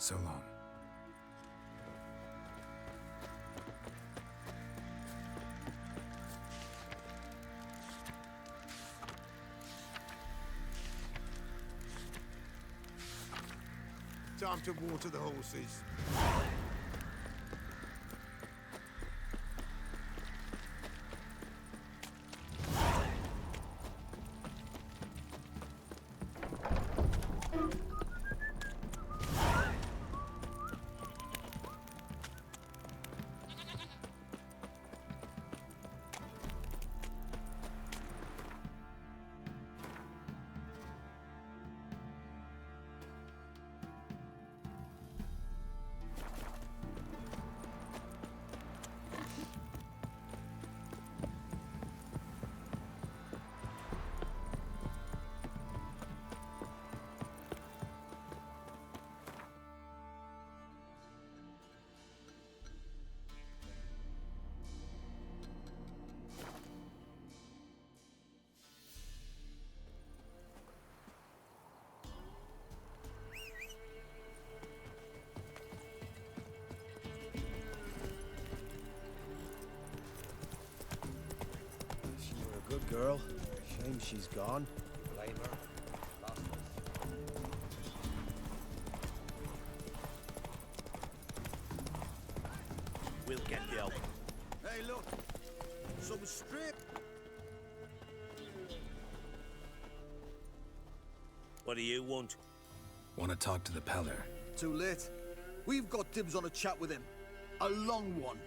So long. Time to water the horses. Good girl. Shame she's gone. Blame her. Lost us. We'll get the help. Hey, look! Some strip! What do you want? Want to talk to the Peller? Too late. We've got dibs on a chat with him. A long one.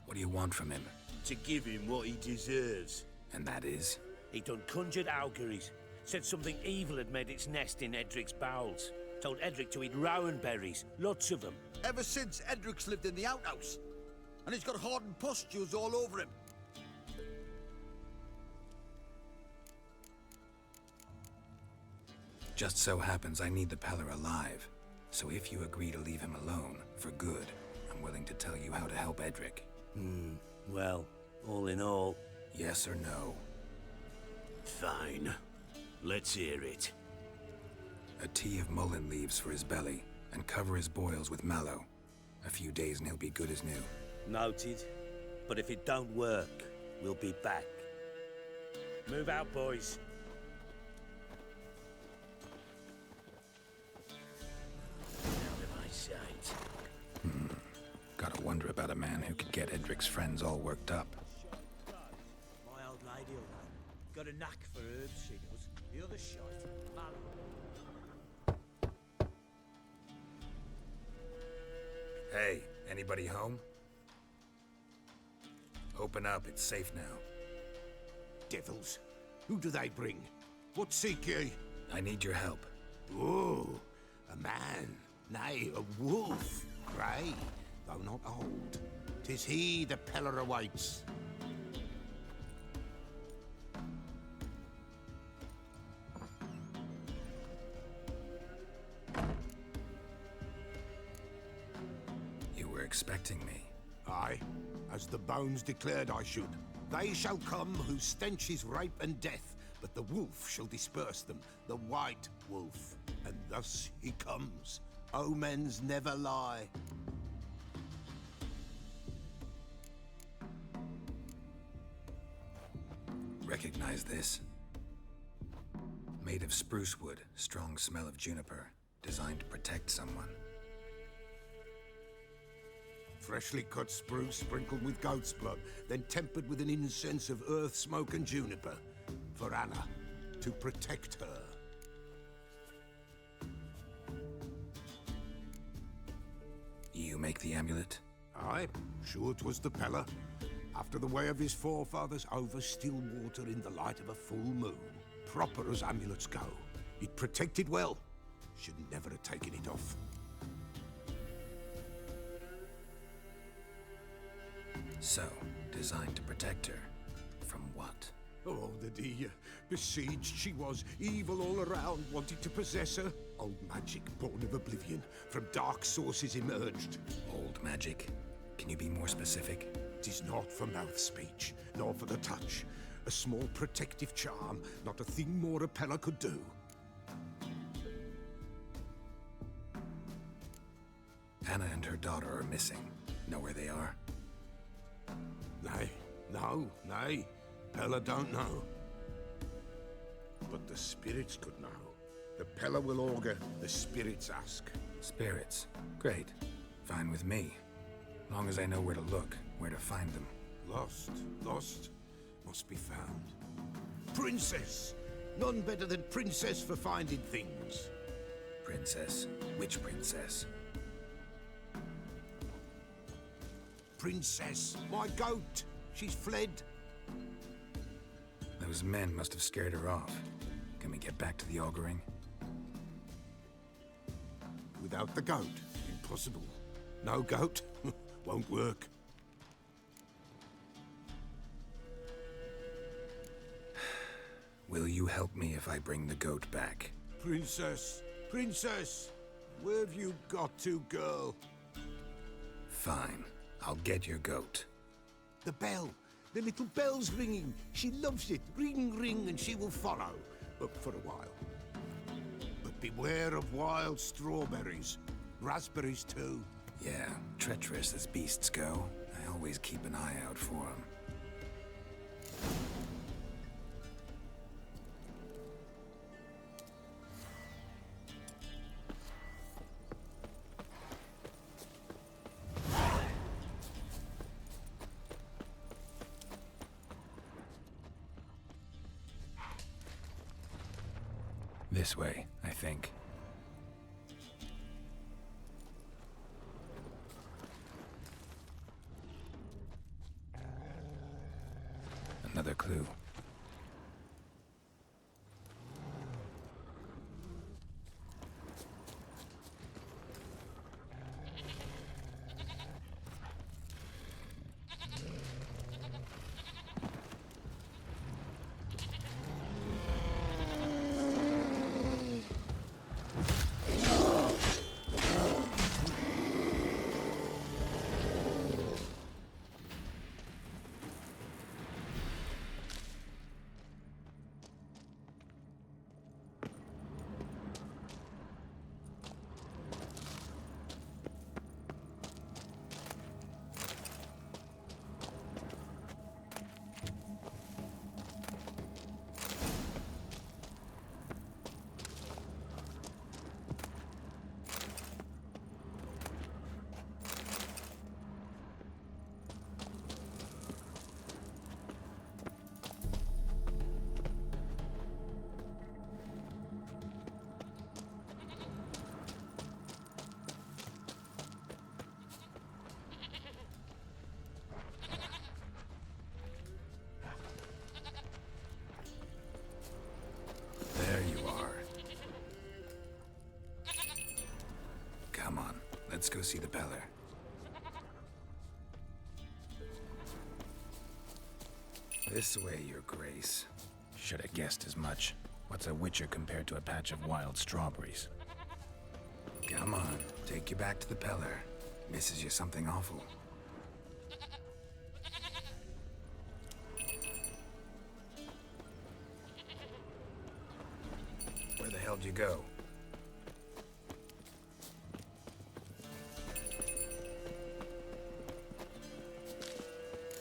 What do you want from him? To give him what he deserves. And that is? He done conjured auguries. Said something evil had made its nest in Edric's bowels. Told Edric to eat rowan berries. Lots of them. Ever since Edric's lived in the outhouse. And he's got hardened pustules all over him. Just so happens I need the Peller alive. So if you agree to leave him alone, for good, I'm willing to tell you how to help Edric. Well, all in all... Yes or no? Fine. Let's hear it. A tea of mullein leaves for his belly, and cover his boils with mallow. A few days and he'll be good as new. Noted. But if it don't work, we'll be back. Move out, boys. Out of my sight. Gotta wonder about a man who could get Edric's friends all worked up. My old lady will know. Got a knack for herbs, she does. The other shite. Hey, anybody home? Open up, it's safe now. Devils. Who do they bring? What seek ye? I need your help. Oh, a man. Nay, a wolf. Grey, though not old. 'Tis he the Peller awaits. You were expecting me. Aye, as the bones declared I should. They shall come whose stench is rape and death, but the wolf shall disperse them, the white wolf. And thus he comes. Omens never lie. Recognize this? Made of spruce wood, strong smell of juniper, designed to protect someone. Freshly cut spruce sprinkled with goat's blood, then tempered with an incense of earth, smoke and juniper. For Anna, to protect her. You make the amulet? Aye, sure 'twas the Peller. After the way of his forefathers, over still water in the light of a full moon. Proper as amulets go. It protected well. Should never have taken it off. So, designed to protect her. From what? Oh, the besieged she was, evil all around, wanted to possess her. Old magic, born of oblivion, from dark sources emerged. Old magic? Can you be more specific? 'Tis not for mouth speech, nor for the touch. A small protective charm, not a thing more a Pella could do. Anna and her daughter are missing. Know where they are? Nay, nay. Pella don't know. But the spirits could know. The Pella will augur, the spirits ask. Spirits. Great. Fine with me. Long as I know where to look, where to find them. Lost, must be found. Princess! None better than Princess for finding things. Princess? Which princess? Princess, my goat! She's fled. Those men must have scared her off. Can we get back to the auguring? Without the goat, impossible. No goat, won't work. Will you help me if I bring the goat back? Princess, Princess! Where have you got to, girl? Fine. I'll get your goat. The bell! The little bell's ringing. She loves it. Ring, ring, and she will follow. But for a while. But beware of wild strawberries. Raspberries, too. Yeah, treacherous as beasts go. I always keep an eye out for them. This way, I think. Another clue. There you are. Come on, let's go see the Peller. This way, Your Grace. Should have guessed as much. What's a witcher compared to a patch of wild strawberries? Come on, take you back to the Peller. Misses you something awful. Where the hell did you go?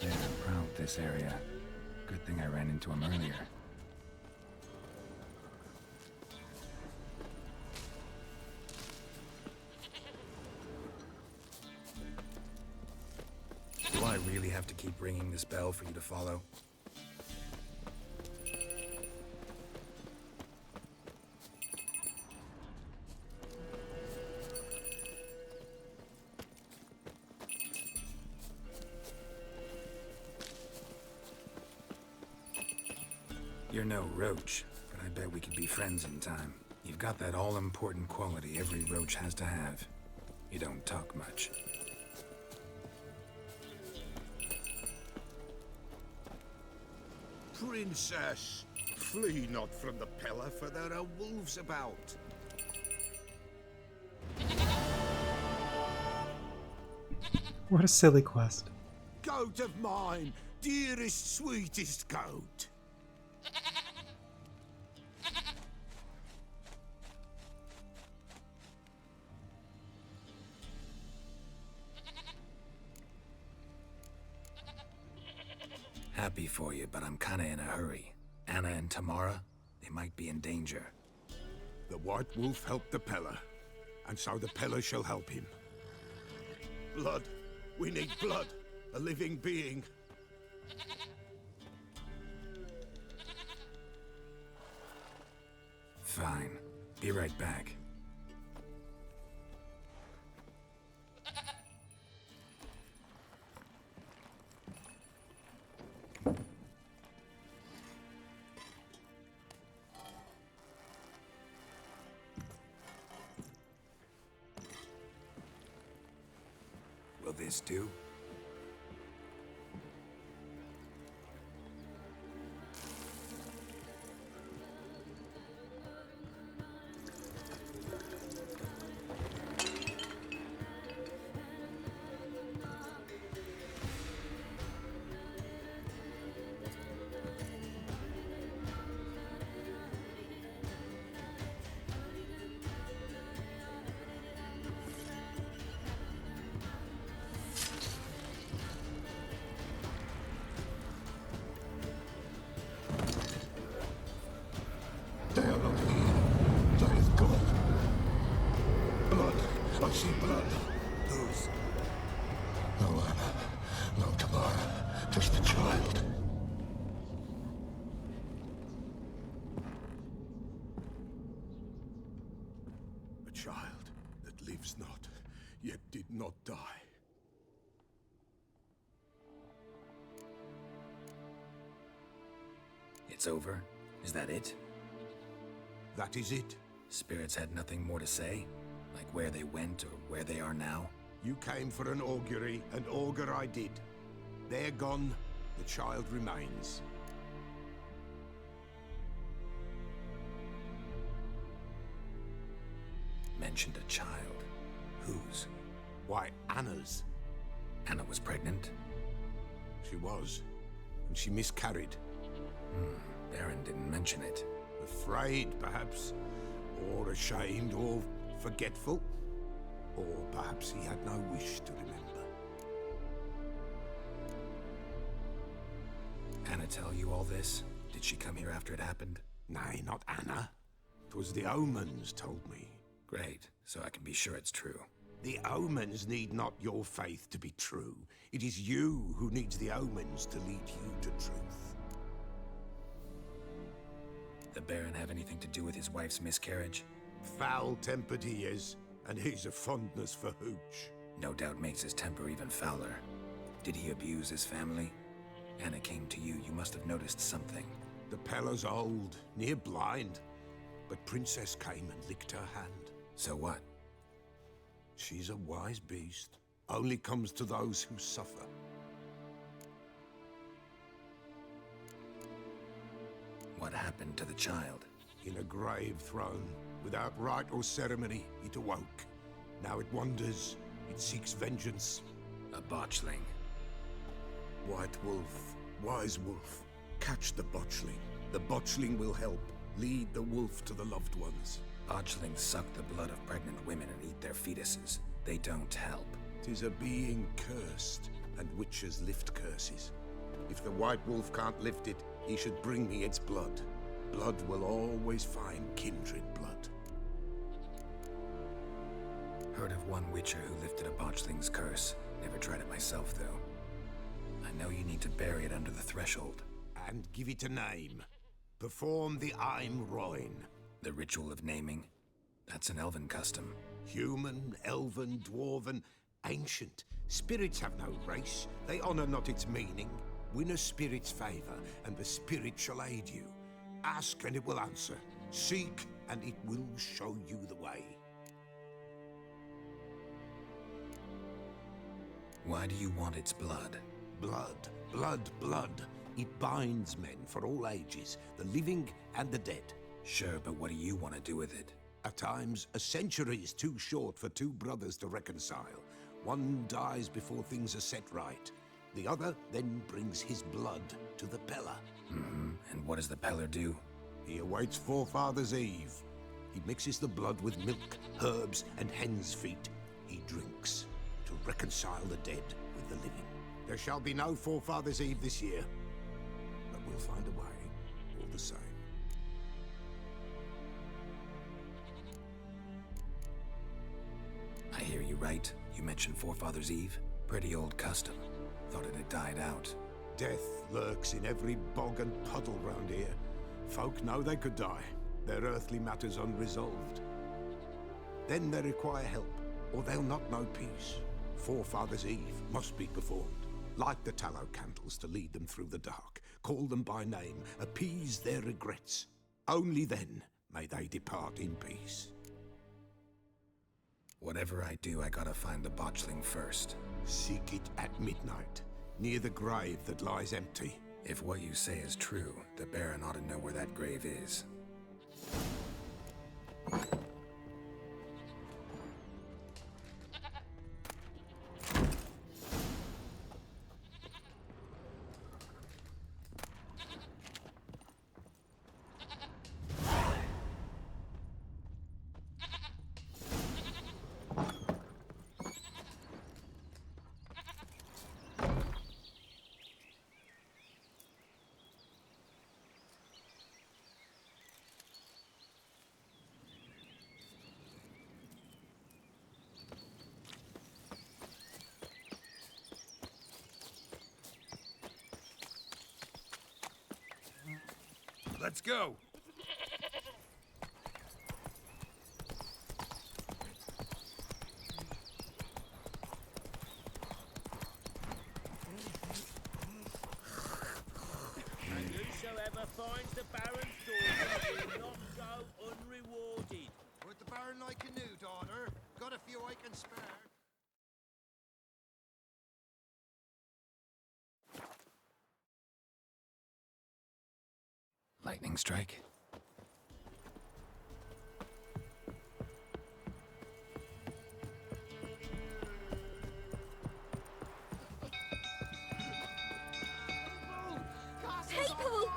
They're proud this area. Good thing I ran into him earlier. Do I really have to keep ringing this bell for you to follow? You're no roach, but I bet we could be friends in time. You've got that all-important quality every roach has to have. You don't talk much. Princess, flee not from the Peller, for there are wolves about. What a silly quest. Goat of mine, dearest, sweetest goat. Happy for you, but I'm kinda in a hurry. Anna and Tamara, they might be in danger. The White Wolf helped the Peller, and so the Peller shall help him. Blood. We need blood. A living being. Fine. Be right back. Will this do? They are not here. That is God. Blood. I see blood. Whose? No Anna. No Tamara. Just the child. A child that lives not, yet did not die. It's over? Is that it? That is it. Spirits had nothing more to say? Like where they went or where they are now? You came for an augury, and augur I did. They're gone, the child remains. Mentioned a child. Whose? Why, Anna's. Anna was pregnant? She was, and she miscarried. Baron didn't mention it. Afraid, perhaps, or ashamed, or forgetful. Or perhaps he had no wish to remember. Anna tell you all this? Did she come here after it happened? Nay, not Anna. 'Twas the omens told me. Great, so I can be sure it's true. The omens need not your faith to be true. It is you who needs the omens to lead you to truth. The Baron have anything to do with his wife's miscarriage? Foul-tempered he is, and he's a fondness for hooch. No doubt makes his temper even fouler. Did he abuse his family? Anna came to you, you must have noticed something. The Peller's old, near blind, but Princess came and licked her hand. So what? She's a wise beast. Only comes to those who suffer. What happened to the child? In a grave thrown, without rite or ceremony, it awoke. Now it wanders, it seeks vengeance. A botchling. White Wolf, Wise Wolf, catch the botchling. The botchling will help, lead the wolf to the loved ones. Botchlings suck the blood of pregnant women and eat their fetuses. They don't help. 'Tis a being cursed, and witches lift curses. If the White Wolf can't lift it, he should bring me its blood. Blood will always find kindred blood. Heard of one witcher who lifted a botchling's curse. Never tried it myself, though. I know you need to bury it under the threshold. And give it a name. Perform the Aim Roin. The ritual of naming? That's an elven custom. Human, elven, dwarven, ancient. Spirits have no race. They honor not its meaning. Win a spirit's favor, and the spirit shall aid you. Ask, and it will answer. Seek, and it will show you the way. Why do you want its blood? Blood, blood, blood. It binds men for all ages, the living and the dead. Sure, but what do you want to do with it? At times, a century is too short for two brothers to reconcile. One dies before things are set right. The other then brings his blood to the Peller. And what does the Peller do? He awaits Forefather's Eve. He mixes the blood with milk, herbs, and hen's feet. He drinks to reconcile the dead with the living. There shall be no Forefather's Eve this year. We'll find a way, all the same. I hear you right. You mentioned Forefathers' Eve? Pretty old custom. Thought it had died out. Death lurks in every bog and puddle round here. Folk know they could die, their earthly matters unresolved. Then they require help, or they'll not know peace. Forefathers' Eve must be performed. Light the tallow candles to lead them through the dark. Call them by name, appease their regrets. Only then may they depart in peace. Whatever I do, I gotta find the botchling first. Seek it at midnight, near the grave that lies empty. If what you say is true, the Baron ought to know where that grave is. Let's go! And whosoever finds the Baron's daughter will not go unrewarded. Would the Baron like a new daughter? Got a few I can spare. Lightning strike? People!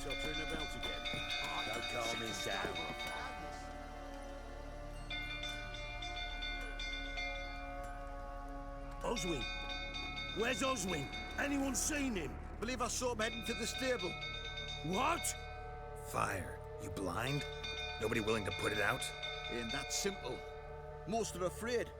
Tottering about again. Don't calm him down. Oswin! Where's Oswin? Anyone seen him? Believe I saw him heading to the stable. What? Fire. You blind? Nobody willing to put it out? Ain't that simple. Most are afraid.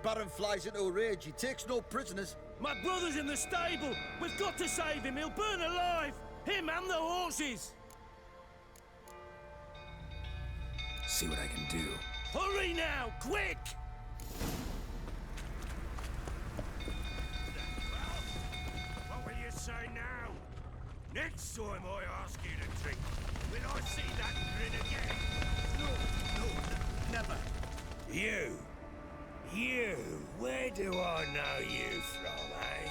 Baron flies into a rage. He takes no prisoners. My brother's in the stable! We've got to save him! He'll burn alive! Him and the horses! See what I can do. Hurry now! Quick! What will you say now? Next time I ask you to drink, will I see that grin again? No, never. You, where do I know you from, eh?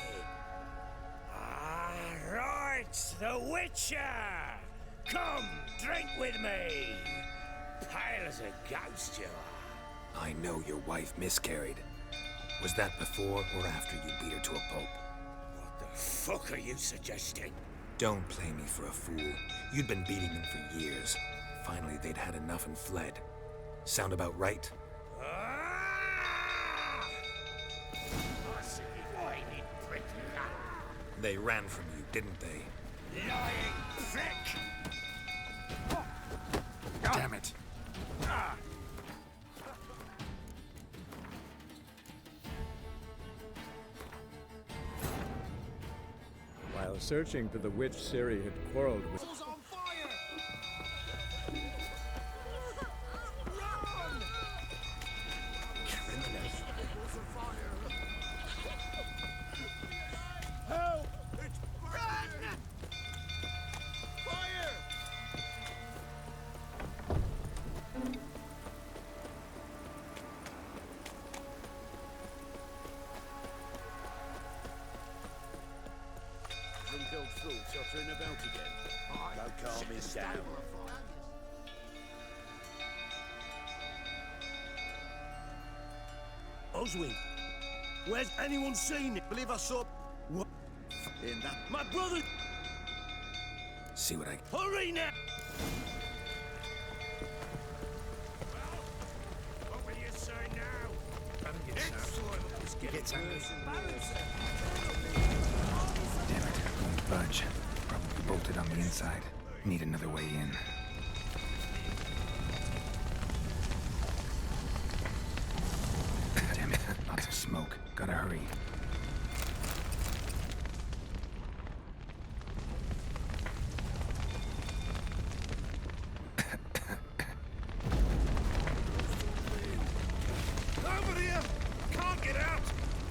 Ah, right, the Witcher! Come, drink with me! Pale as a ghost you are. I know your wife miscarried. Was that before or after you beat her to a pulp? What the fuck are you suggesting? Don't play me for a fool. You'd been beating them for years. Finally, they'd had enough and fled. Sound about right? Ah! I see whining prick. They ran from you, didn't they? Lying prick! Damn it! While searching for the witch Ciri had quarreled with... On fire! Help! It's burning! Fire! Drunk old fool tottering about again. Don't calm him down. Oswin. Where's anyone seen it? Believe I saw... What? In that... My brother! See what I... Hurry now! What will you say now? Gets angry. Damn it. Budge. Probably bolted on the inside. Need another way in. Damn it. Lots of smoke. Gotta hurry. Over here! Can't get out!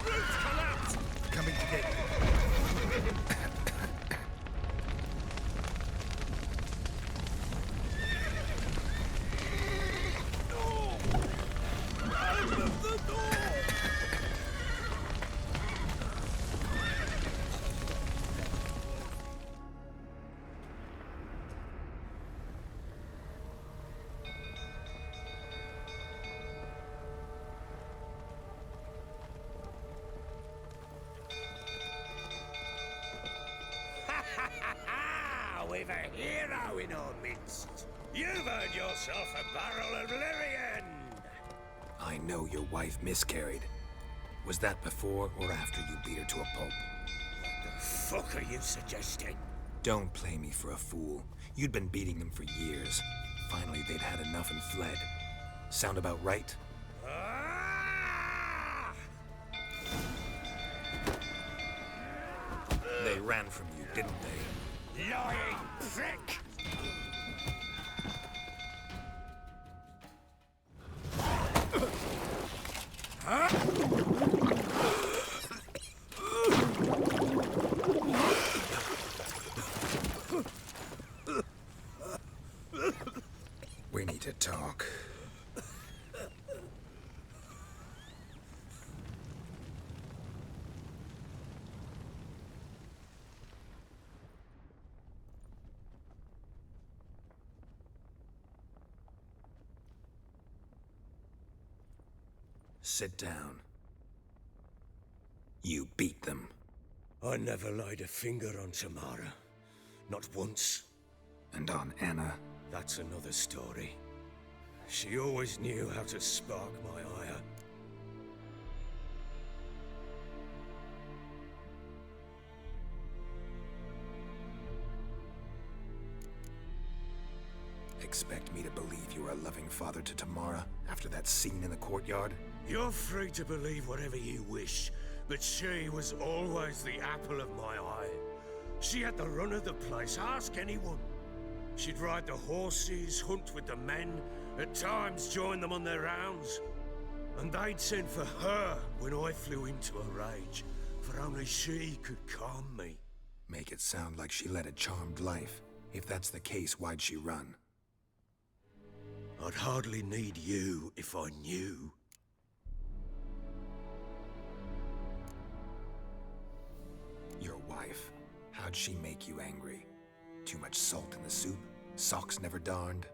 Roof collapsed! Coming to get you. We've a hero in our midst. You've earned yourself a barrel of Lyrian. I know your wife miscarried. Was that before or after you beat her to a pulp? The fuck are you suggesting? Don't play me for a fool. You'd been beating them for years. Finally, they'd had enough and fled. Sound about right? Ah! They ran from you, didn't they? Lying prick! We need to talk. Sit down. You beat them. I never laid a finger on Tamara. Not once. And on Anna. That's another story. She always knew how to spark my ire. Expect me to believe you were a loving father to Tamara after that scene in the courtyard? You're free to believe whatever you wish, but she was always the apple of my eye. She had the run of the place, ask anyone. She'd ride the horses, hunt with the men, at times join them on their rounds. And they'd send for her when I flew into a rage, for only she could calm me. Make it sound like she led a charmed life. If that's the case, why'd she run? I'd hardly need you if I knew. Your wife. How'd she make you angry? Too much salt in the soup? Socks never darned?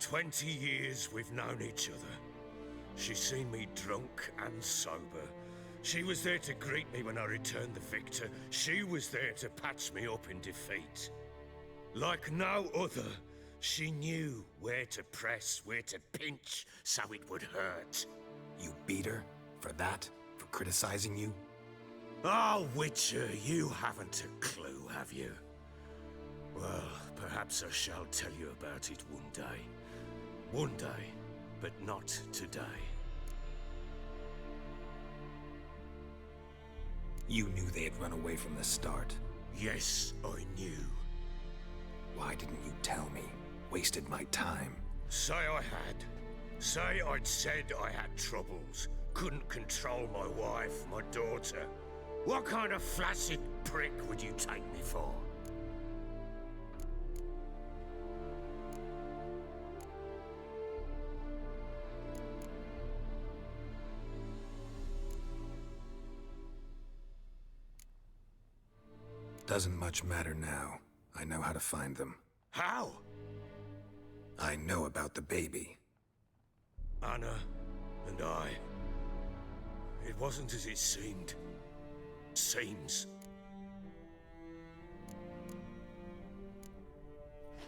20 years we've known each other. She's seen me drunk and sober. She was there to greet me when I returned the victor. She was there to patch me up in defeat. Like no other, she knew where to press, where to pinch, so it would hurt. You beat her? For that? For criticizing you? Oh, Witcher, you haven't a clue, have you? Well, perhaps I shall tell you about it one day. One day, but not today. You knew they had run away from the start. Yes, I knew. Why didn't you tell me? Wasted my time. Say I had. Say I'd said I had troubles. Couldn't control my wife, my daughter. What kind of flaccid prick would you take me for? Doesn't much matter now. I know how to find them. How? I know about the baby. Anna and I. It wasn't as it seemed. Seems.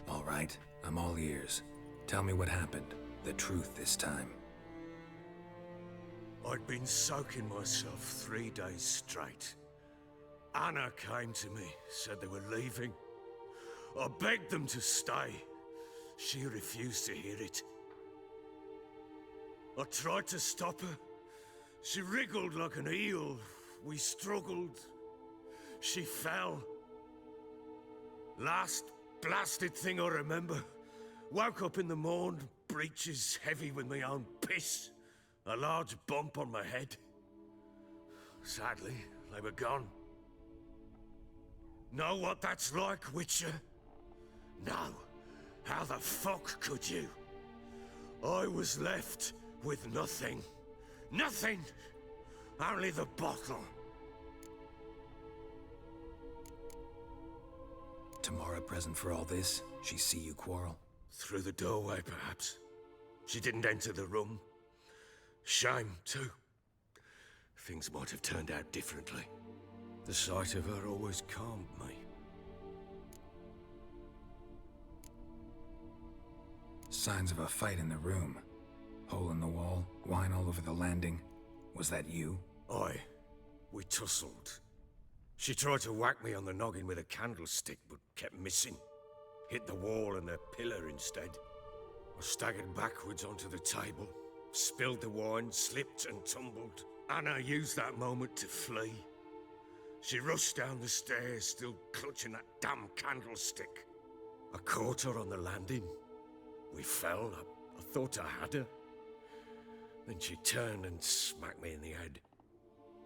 All right, I'm all ears. Tell me what happened. The truth this time. I'd been soaking myself 3 days straight. Anna came to me, said they were leaving. I begged them to stay. She refused to hear it. I tried to stop her. She wriggled like an eel. We struggled. She fell. Last blasted thing I remember. Woke up in the morn, breeches heavy with my own piss. A large bump on my head. Sadly, they were gone. Know what that's like, Witcher? No. How the fuck could you? I was left with nothing. Nothing! Only the bottle. Tamara present for all this? She see you quarrel? Through the doorway, perhaps. She didn't enter the room. Shame, too. Things might have turned out differently. The sight of her always calmed me. Signs of a fight in the room. Hole in the wall, wine all over the landing. Was that you? Aye. We tussled. She tried to whack me on the noggin with a candlestick, but kept missing. Hit the wall and a pillar instead. I staggered backwards onto the table, spilled the wine, slipped and tumbled. Anna used that moment to flee. She rushed down the stairs, still clutching that damn candlestick. I caught her on the landing. We fell. I thought I had her. Then she turned and smacked me in the head.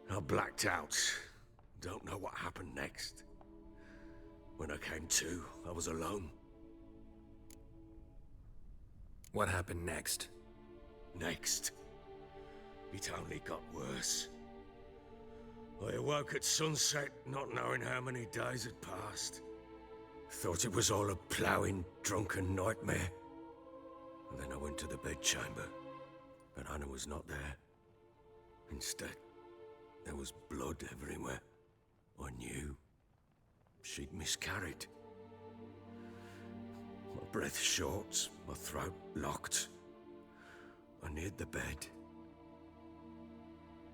I blacked out. Don't know what happened next. When I came to, I was alone. What happened next? Next, it only got worse. I awoke at sunset, not knowing how many days had passed. Thought it was all a ploughing, drunken nightmare. And then I went to the bedchamber, but Anna was not there. Instead, there was blood everywhere. I knew she'd miscarried. My breath short, my throat locked. I neared the bed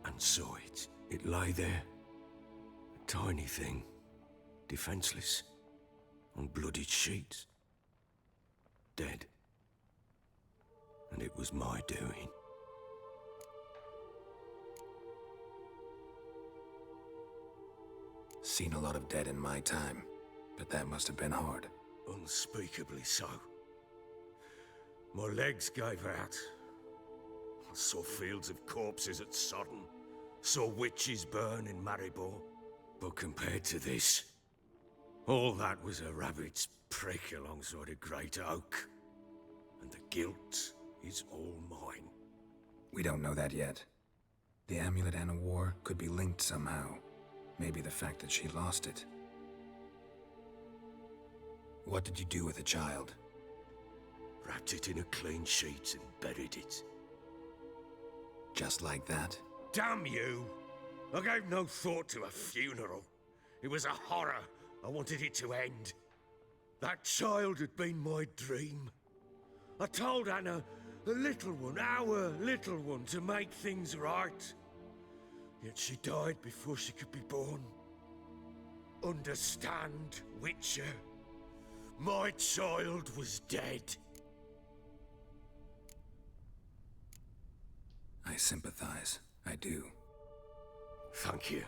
and saw it. It lay there, a tiny thing, defenseless, on bloodied sheets, dead. And it was my doing. Seen a lot of dead in my time, but that must have been hard. Unspeakably so. My legs gave out. I saw fields of corpses at Sodden. Saw witches burn in Maribor. But compared to this, all that was a rabbit's prick alongside a great oak. And the guilt is all mine. We don't know that yet. The amulet Anna wore could be linked somehow. Maybe the fact that she lost it. What did you do with the child? Wrapped it in a clean sheet and buried it. Just like that? Damn you! I gave no thought to a funeral. It was a horror. I wanted it to end. That child had been my dream. I told Anna, the little one, our little one, to make things right. Yet she died before she could be born. Understand, Witcher? My child was dead. I sympathize. I do. Thank you.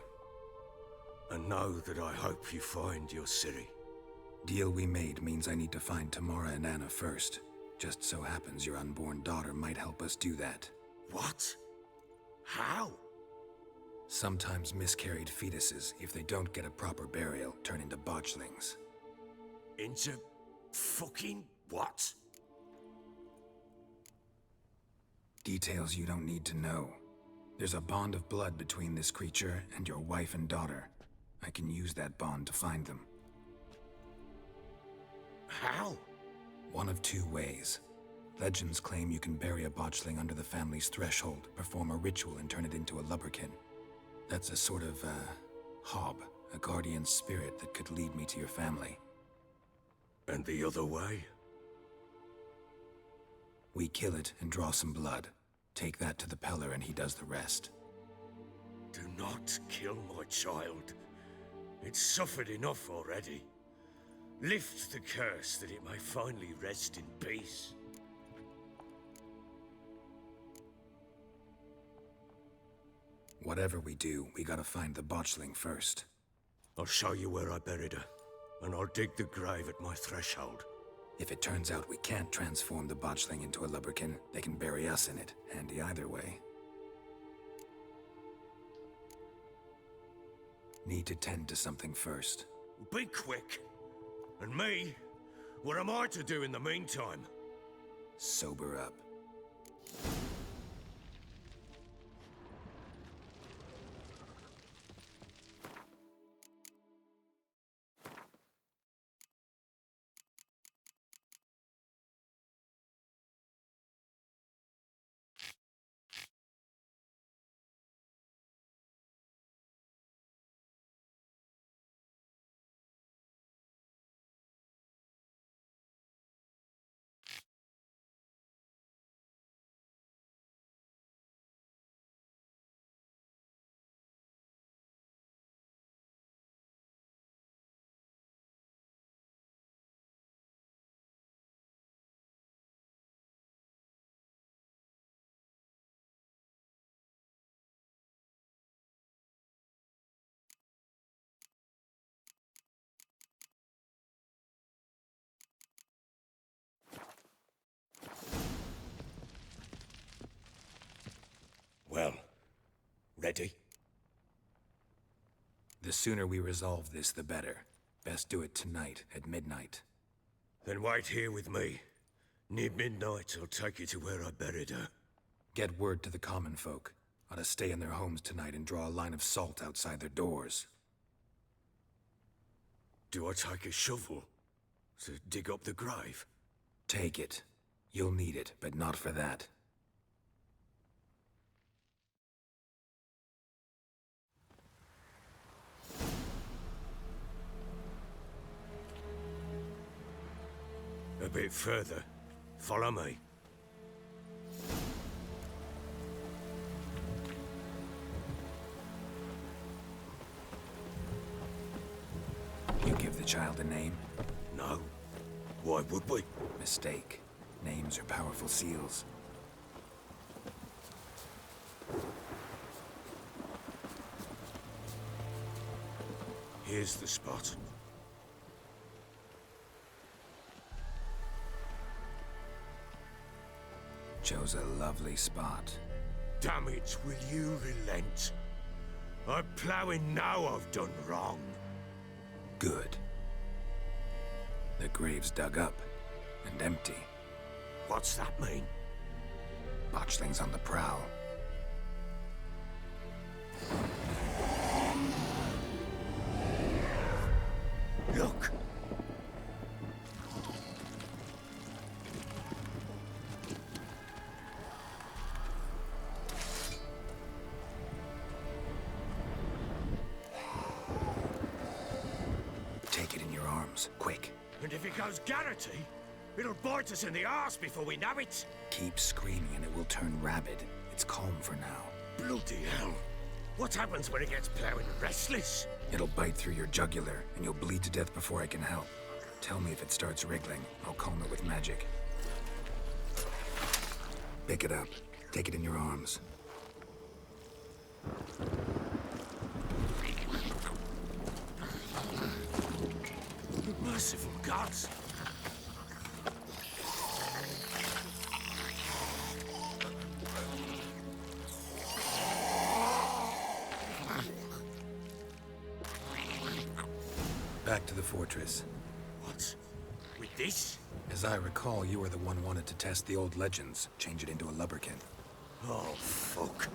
And know that I hope you find your Ciri. Deal we made means I need to find Tamara and Anna first. Just so happens your unborn daughter might help us do that. What? How? Sometimes miscarried fetuses, if they don't get a proper burial, turn into botchlings. Into fucking what? Details you don't need to know. There's a bond of blood between this creature and your wife and daughter. I can use that bond to find them. How? One of two ways. Legends claim you can bury a botchling under the family's threshold, perform a ritual, and turn it into a lubberkin. That's a sort of, hob, a guardian spirit that could lead me to your family. And the other way? We kill it and draw some blood. Take that to the Peller and he does the rest. Do not kill my child. It's suffered enough already. Lift the curse that it may finally rest in peace. Whatever we do, we gotta find the botchling first. I'll show you where I buried her, and I'll dig the grave at my threshold. If it turns out we can't transform the botchling into a lubberkin, they can bury us in it. Handy either way. Need to tend to something first. Be quick. And me? What am I to do in the meantime? Sober up. Well, ready? The sooner we resolve this, the better. Best do it tonight, at midnight. Then wait here with me. Near midnight, I'll take you to where I buried her. Get word to the common folk. Ought to stay in their homes tonight and draw a line of salt outside their doors. Do I take a shovel to dig up the grave? Take it. You'll need it, but not for that. A bit further. Follow me. You give the child a name? No. Why would we? Mistake. Names are powerful seals. Here's the spot. Chose a lovely spot. Damn it, will you relent? I'm ploughing now I've done wrong. Good. The grave's dug up and empty. What's that mean? Botchling's on the prowl. Look! Take it in your arms, quick. And if it goes Garrity, it'll bite us in the arse before we know it. Keep screaming and it will turn rabid. It's calm for now. Bloody hell. What happens when it gets ploughing restless? It'll bite through your jugular, and you'll bleed to death before I can help. Tell me if it starts wriggling. I'll calm it with magic. Pick it up. Take it in your arms. Merciful gods! Back to the fortress. What? With this? As I recall, you were the one wanted to test the old legends, change it into a lubberkin. Oh, fuck.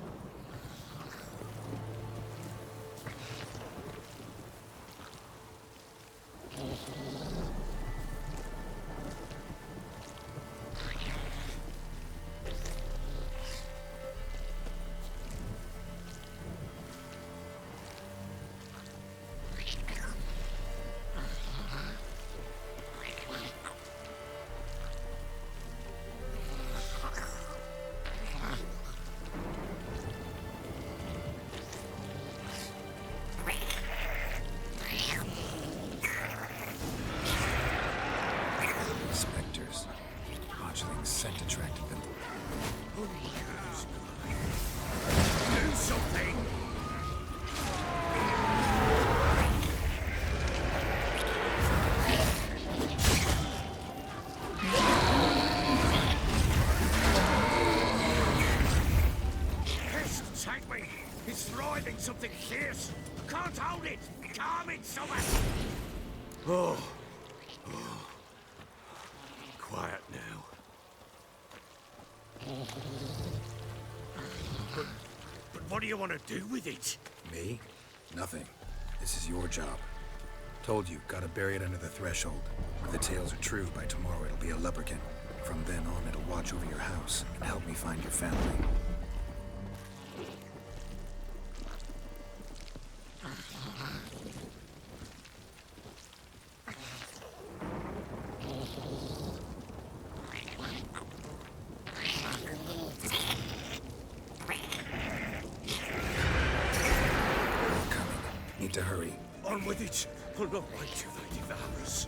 driving something fierce. Can't hold it. Calm it, summer. Oh. Quiet now. But what do you want to do with it? Me? Nothing. This is your job. Told you, gotta bury it under the threshold. If the tales are true, by tomorrow it'll be a lubberkin. From then on, it'll watch over your house and help me find your family. Need to hurry. On with it. I'll not right to thy devourers.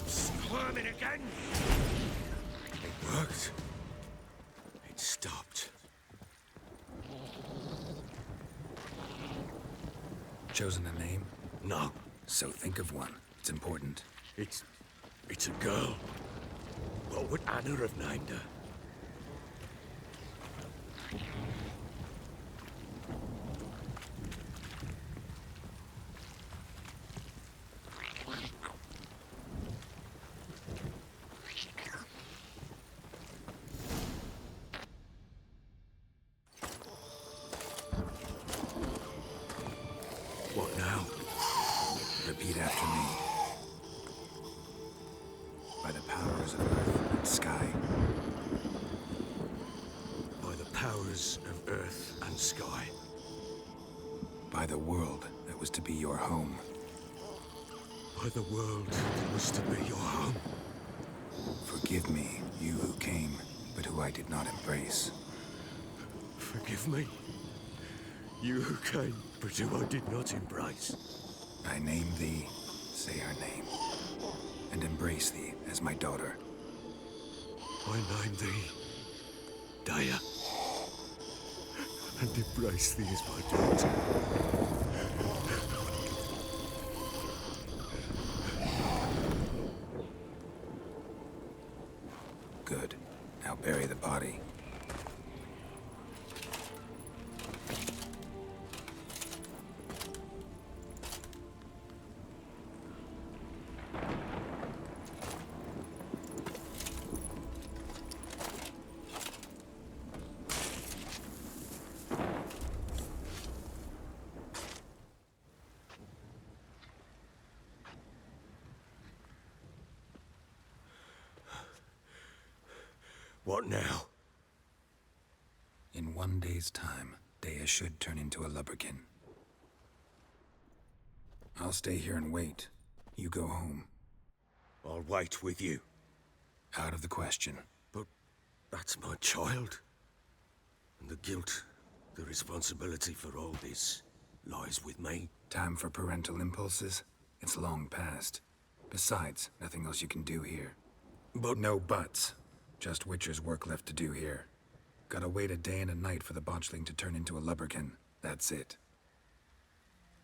Squirming again. It worked. It stopped. Chosen a name? No, So think of one. It's important. it's a girl. What would Anna have named her? What now? Repeat after me. By the powers of earth and sky. By the powers of earth and sky. By the world that was to be your home. By the world that was to be your home. Forgive me, you who came, but who I did not embrace. Forgive me. You who came, but who I did not embrace. I name thee, say her name, and embrace thee as my daughter. I name thee Daya, and embrace thee as my daughter. Good. Now bury the body. What now? In 1 day's time, Dea should turn into a lubberkin. I'll stay here and wait. You go home. I'll wait with you. Out of the question. But that's my child. And the guilt, the responsibility for all this, lies with me. Time for parental impulses? It's long past. Besides, nothing else you can do here. But No buts. Just Witcher's work left to do here. Gotta wait a day and a night for the botchling to turn into a lubberkin. That's it.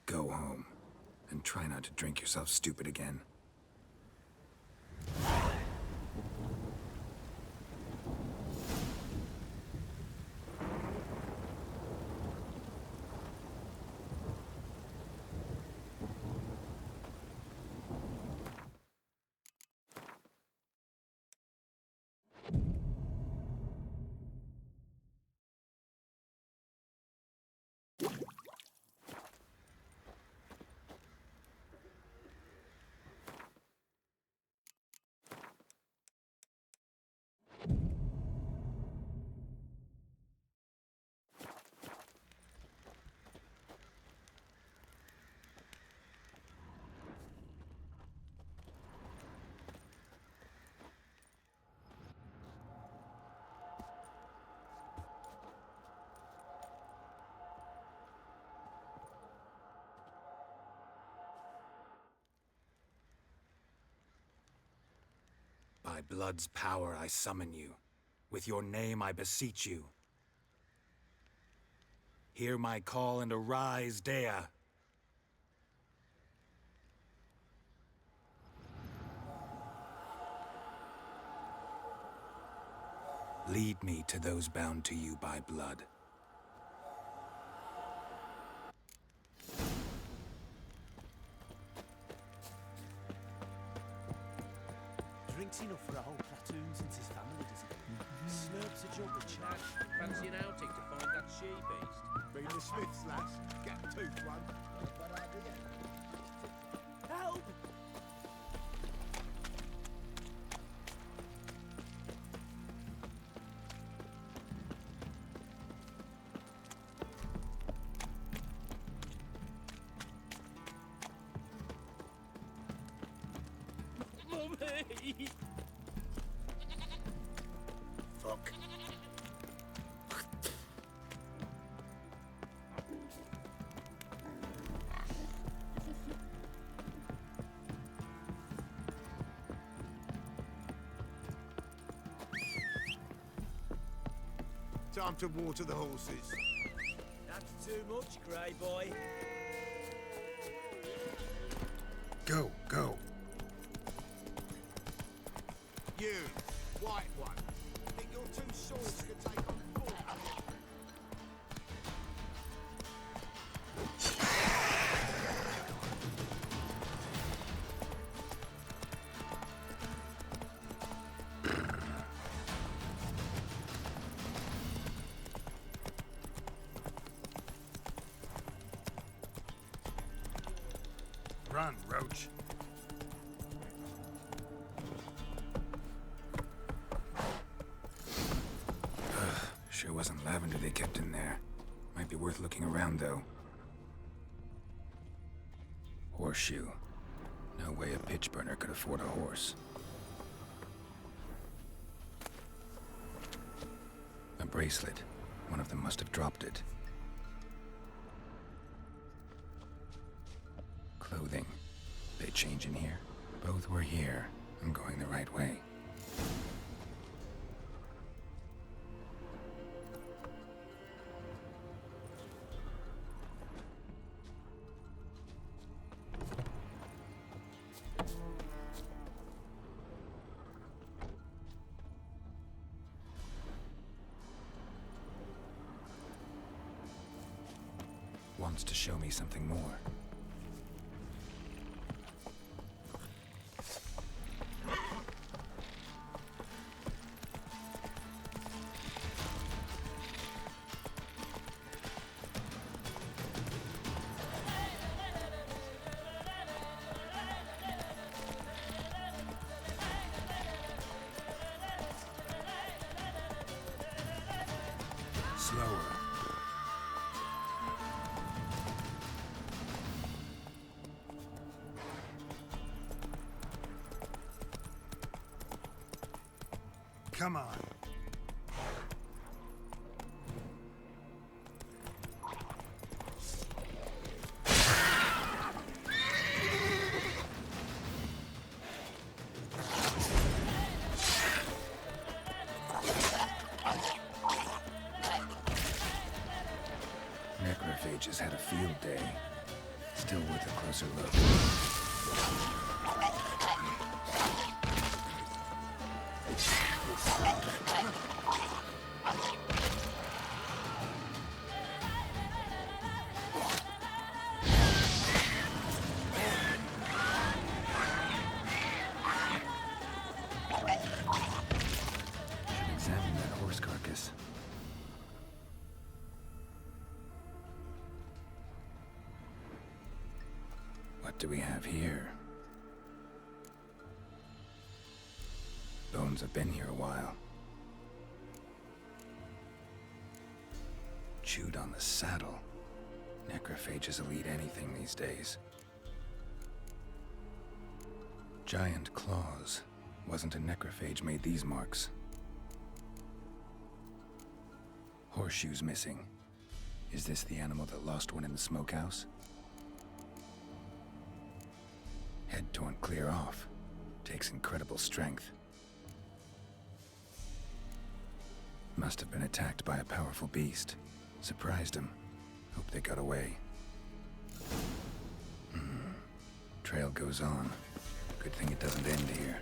Go home. And try not to drink yourself stupid again. By blood's power I summon you. With your name I beseech you. Hear my call and arise, Dea. Lead me to those bound to you by blood. Drinks enough for a whole platoon since his family does it. Slurps a jug of chat. Fancy an outing to find that she-beast? Bring the Smiths, lass. Get a tooth one. Help! Mummy! Fuck. Time to water the horses. That's too much, Grey boy. Go, go. You, white one. Think your two swords could take on four? Run, Roach. Sure wasn't lavender they kept in there. Might be worth looking around, though. Horseshoe. No way a pitch burner could afford a horse. A bracelet. One of them must have dropped it. Clothing. They change in here? Both were here. I'm going the right way. Wants to show me something more. Slower. Come on. Necrophages had a field day. Still worth a closer look. Should examine that horse carcass. What do we have here? Bones have been here a while. Chewed on the saddle. Necrophages will eat anything these days. Giant claws. Wasn't a necrophage made these marks. Horseshoes missing. Is this the animal that lost one in the smokehouse? Head torn clear off. Takes incredible strength. Must have been attacked by a powerful beast. Surprised him. Hope they got away. Trail goes on. Good thing it doesn't end here.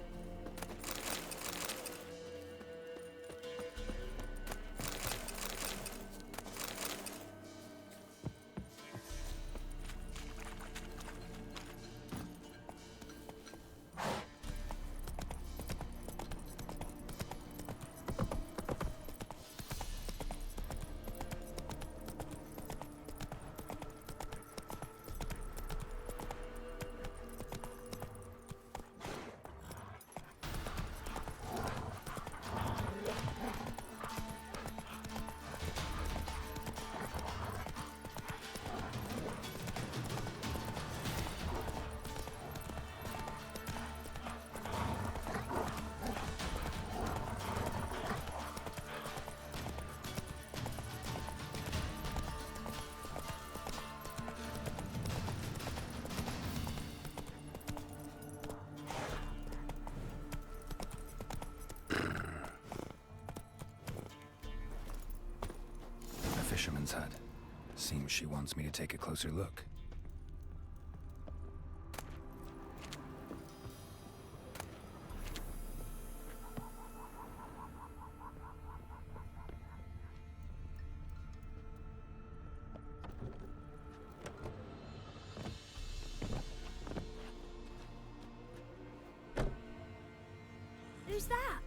Fisherman's hut. Seems she wants me to take a closer look. Who's that?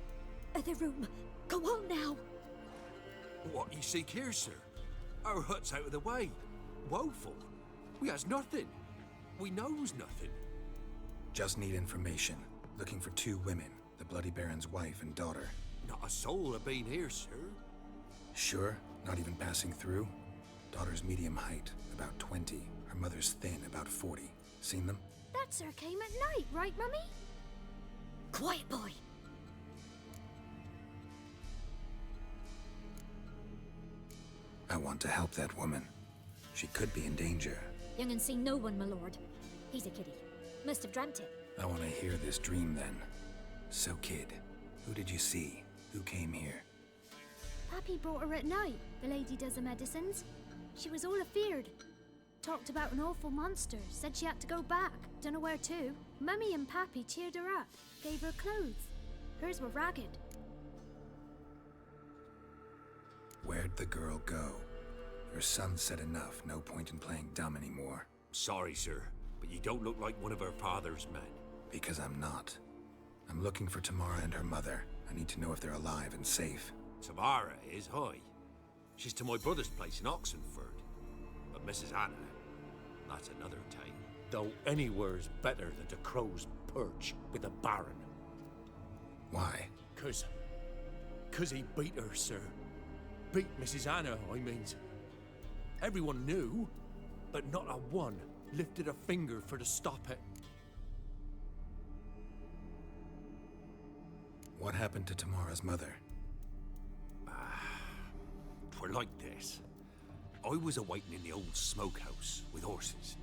Other room. Go on now. What you seek here, sir? Our hut's out of the way. Woeful. We has nothing. We knows nothing. Just need information. Looking for 2 women. The Bloody Baron's wife and daughter. Not a soul have been here, sir. Sure? Not even passing through? Daughter's medium height, about 20. Her mother's thin, about 40. Seen them? That sir came at night, right, Mummy? Quiet, boy. I want to help that woman. She could be in danger. Young and seen no one, my lord. He's a kiddie. Must have dreamt it. I want to hear this dream then. So, kid, who did you see? Who came here? Pappy brought her at night. The lady does the medicines. She was all afeared. Talked about an awful monster. Said she had to go back. Dunno where to. Mummy and Pappy cheered her up. Gave her clothes. Hers were ragged. Where'd the girl go? Her son said enough. No point in playing dumb anymore. Sorry, sir, but you don't look like one of her father's men. Because I'm not. I'm looking for Tamara and her mother. I need to know if they're alive and safe. Tamara is, hi. She's to my brother's place in Oxenford. But Mrs. Anna, that's another tale. Though anywhere's better than the Crow's Perch with the Baron. Why? Cause he beat her, sir. Beat Mrs. Anna, I means. Everyone knew, but not a one lifted a finger for to stop it. What happened to Tamara's mother? Twere like this. I was awaiting in the old smokehouse with horses.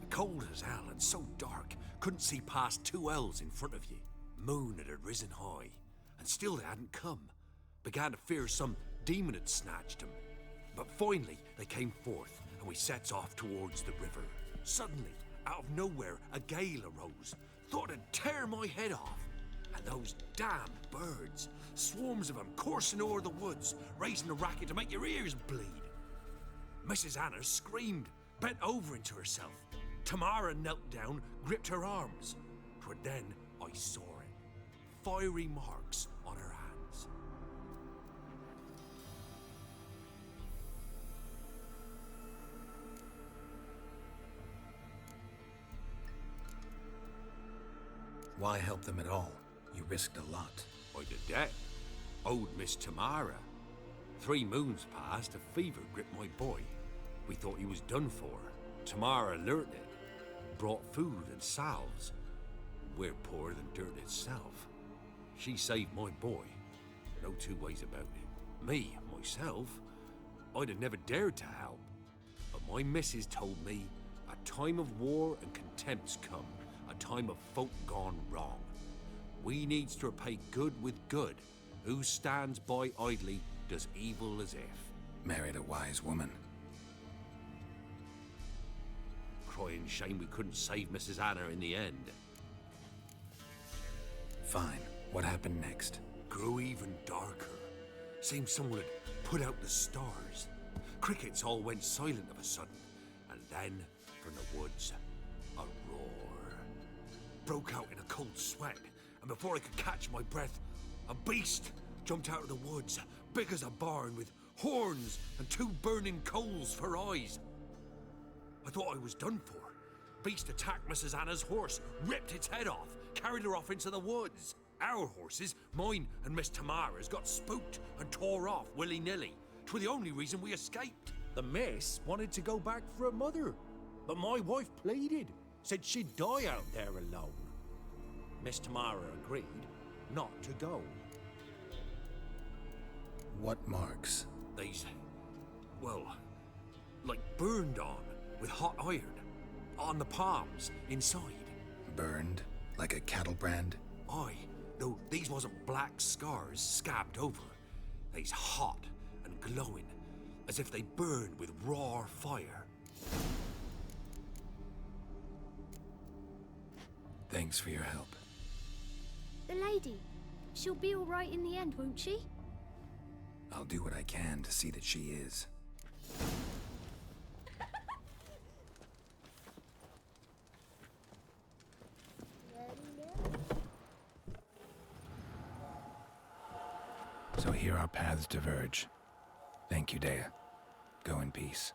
Cold as hell and so dark, couldn't see past 2 ells in front of you. Moon had risen high, and still they hadn't come. Began to fear some demon had snatched them. But finally, they came forth, and we sets off towards the river. Suddenly, out of nowhere, a gale arose. Thought it'd tear my head off. And those damn birds, swarms of them coursing o'er the woods, raising a racket to make your ears bleed. Mrs. Anna screamed, bent over into herself. Tamara knelt down, gripped her arms. 'Twere then I saw it. Fiery marks on her hands. Why help them at all? You risked a lot. I did that. Owed Miss Tamara. 3 moons passed, a fever gripped my boy. We thought he was done for. Tamara learnt it. Brought food and salves. We're poorer than dirt itself. She saved my boy. No 2 ways about it. Me, myself, I'd have never dared to help. But my missus told me a time of war and contempt's come. A time of folk gone wrong. We needs to repay good with good. Who stands by idly looked as evil as if. Married a wise woman. Crying shame we couldn't save Mrs. Anna in the end. Fine. What happened next? Grew even darker. Seemed someone had put out the stars. Crickets all went silent of a sudden. And then, from the woods, a roar. Broke out in a cold sweat. And before I could catch my breath, a beast jumped out of the woods, big as a barn, with horns and 2 burning coals for eyes. I thought I was done for. Beast attacked Mrs. Anna's horse, ripped its head off, carried her off into the woods. Our horses, mine and Miss Tamara's, got spooked and tore off willy-nilly. 'Twas the only reason we escaped. The miss wanted to go back for her mother, but my wife pleaded, said she'd die out there alone. Miss Tamara agreed not to go. What marks? These, well, like burned on with hot iron. On the palms, inside. Burned? Like a cattle brand? Aye, though these wasn't black scars scabbed over. They's hot and glowing, as if they burned with raw fire. Thanks for your help. The lady. She'll be all right in the end, won't she? I'll do what I can to see that she is. So here our paths diverge. Thank you, Dea. Go in peace.